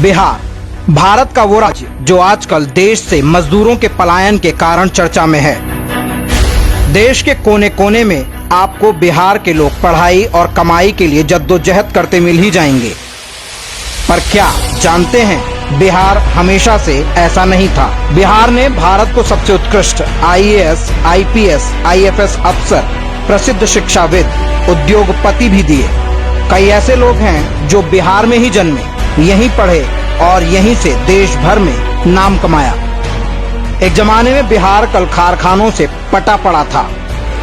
बिहार भारत का वो राज्य जो आजकल देश से मजदूरों के पलायन के कारण चर्चा में है। देश के कोने कोने में आपको बिहार के लोग पढ़ाई और कमाई के लिए जद्दोजहद करते मिल ही जाएंगे। पर क्या जानते हैं, बिहार हमेशा से ऐसा नहीं था। बिहार ने भारत को सबसे उत्कृष्ट आईएएस, आईपीएस, आईएफएस अफसर, प्रसिद्ध शिक्षाविद, उद्योगपति भी दिए। कई ऐसे लोग हैं जो बिहार में ही जन्मे, यहीं पढ़े और यहीं से देश भर में नाम कमाया। एक जमाने में बिहार कल कारखानों से पटा पड़ा था।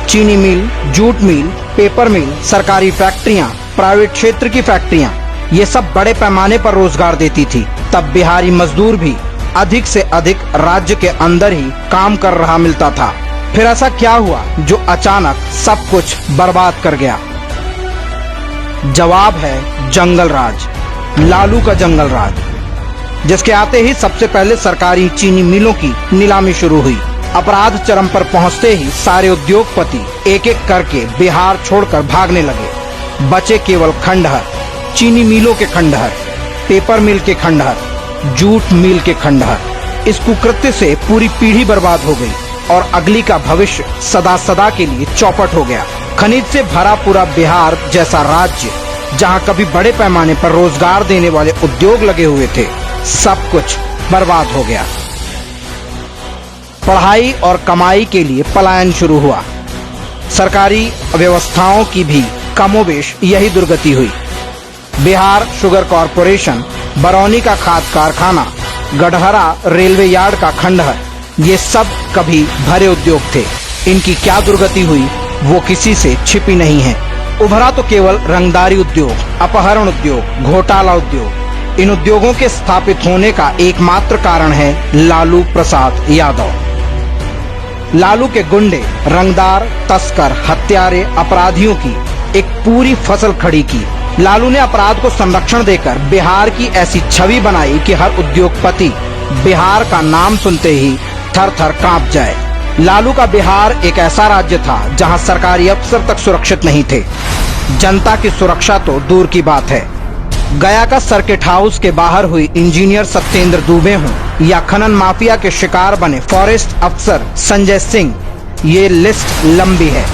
चीनी मिल, जूट मिल, पेपर मिल, सरकारी फैक्ट्रियां, प्राइवेट क्षेत्र की फैक्ट्रियां, ये सब बड़े पैमाने पर रोजगार देती थी। तब बिहारी मजदूर भी अधिक से अधिक राज्य के अंदर ही काम कर रहा मिलता था। फिर ऐसा क्या हुआ जो अचानक सब कुछ बर्बाद कर गया? जवाब है जंगल राज, लालू का जंगल राज, जिसके आते ही सबसे पहले सरकारी चीनी मिलों की नीलामी शुरू हुई। अपराध चरम पर पहुंचते ही सारे उद्योगपति एक एक करके बिहार छोड़कर भागने लगे। बचे केवल खंडहर, चीनी मिलों के खंडहर, पेपर मिल के खंडहर, जूट मिल के खंडहर। इस कुकृत्य से पूरी पीढ़ी बर्बाद हो गई और अगली का भविष्य सदा सदा के लिए चौपट हो गया। खनिज से भरा पूरा बिहार जैसा राज्य, जहां कभी बड़े पैमाने पर रोजगार देने वाले उद्योग लगे हुए थे, सब कुछ बर्बाद हो गया। पढ़ाई और कमाई के लिए पलायन शुरू हुआ। सरकारी व्यवस्थाओं की भी कमोबेश यही दुर्गति हुई। बिहार शुगर कॉरपोरेशन, बरौनी का खाद कारखाना, गढ़हरा रेलवे यार्ड का खंडहर, ये सब कभी भरे उद्योग थे। इनकी क्या दुर्गति हुई वो किसी से छिपी नहीं है। उभरा तो केवल रंगदारी उद्योग, अपहरण उद्योग, घोटाला उद्योग। इन उद्योगों के स्थापित होने का एकमात्र कारण है लालू प्रसाद यादव। लालू के गुंडे, रंगदार, तस्कर, हत्यारे, अपराधियों की एक पूरी फसल खड़ी की। लालू ने अपराध को संरक्षण देकर बिहार की ऐसी छवि बनाई कि हर उद्योगपति बिहार का नाम सुनते ही थर थर कांप जाए। लालू का बिहार एक ऐसा राज्य था जहां सरकारी अफसर तक सुरक्षित नहीं थे। जनता की सुरक्षा तो दूर की बात है। गया का सर्किट हाउस के बाहर हुई इंजीनियर सत्येंद्र दुबे हों या खनन माफिया के शिकार बने फॉरेस्ट अफसर संजय सिंह, ये लिस्ट लंबी है।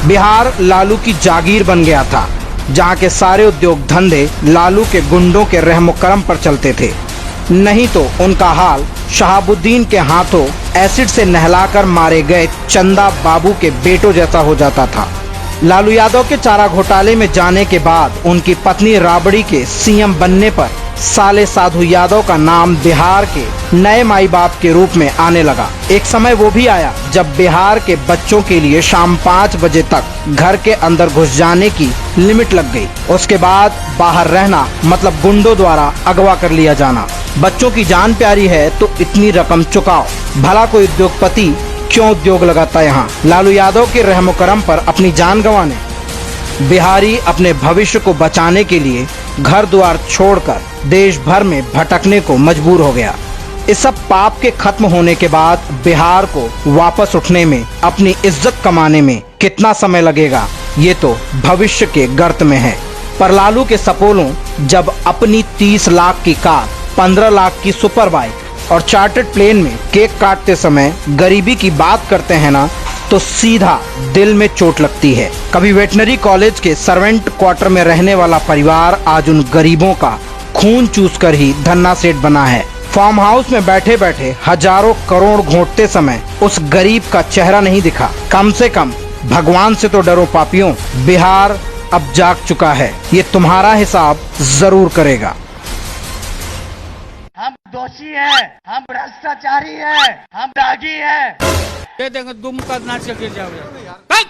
बिहार लालू की जागीर बन गया था, जहां के सारे उद्योग धंधे लालू के गुंडों के रहमो करम पर चलते थे। नहीं तो उनका हाल शहाबुद्दीन के हाथों एसिड से नहलाकर मारे गए चंदा बाबू के बेटों जैसा हो जाता था। लालू यादव के चारा घोटाले में जाने के बाद उनकी पत्नी राबड़ी के सीएम बनने पर साले साधु यादव का नाम बिहार के नए माई बाप के रूप में आने लगा। एक समय वो भी आया जब बिहार के बच्चों के लिए शाम 5 बजे तक घर के अंदर घुस जाने की लिमिट लग गई। उसके बाद बाहर रहना मतलब गुंडों द्वारा अगवा कर लिया जाना। बच्चों की जान प्यारी है तो इतनी रकम चुकाओ। भला कोई उद्योगपति क्यों उद्योग लगाता यहाँ? लालू यादव के रहमो करम पर अपनी जान गंवाने बिहारी अपने भविष्य को बचाने के लिए घर द्वार छोड़कर देश भर में भटकने को मजबूर हो गया। इस सब पाप के खत्म होने के बाद बिहार को वापस उठने में, अपनी इज्जत कमाने में कितना समय लगेगा ये तो भविष्य के गर्त में है। पर लालू के सपोलों जब अपनी 30 लाख की कार, 15 लाख की सुपर बाइक और चार्टर्ड प्लेन में केक काटते समय गरीबी की बात करते हैं ना, तो सीधा दिल में चोट लगती है। कभी वेटनरी कॉलेज के सर्वेंट क्वार्टर में रहने वाला परिवार आज उन गरीबों का खून चूसकर ही धन्ना सेठ बना है। फार्म हाउस में बैठे बैठे हजारों करोड़ घोंटते समय उस गरीब का चेहरा नहीं दिखा। कम से कम भगवान से तो डरो पापियों, बिहार अब जाग चुका है। ये तुम्हारा हिसाब जरूर करेगा। हम दोषी हैं, हम भ्रष्टाचारी हैं, हम दागी हैं। दे देंगे, दुम का नाच के गिर जाओगे।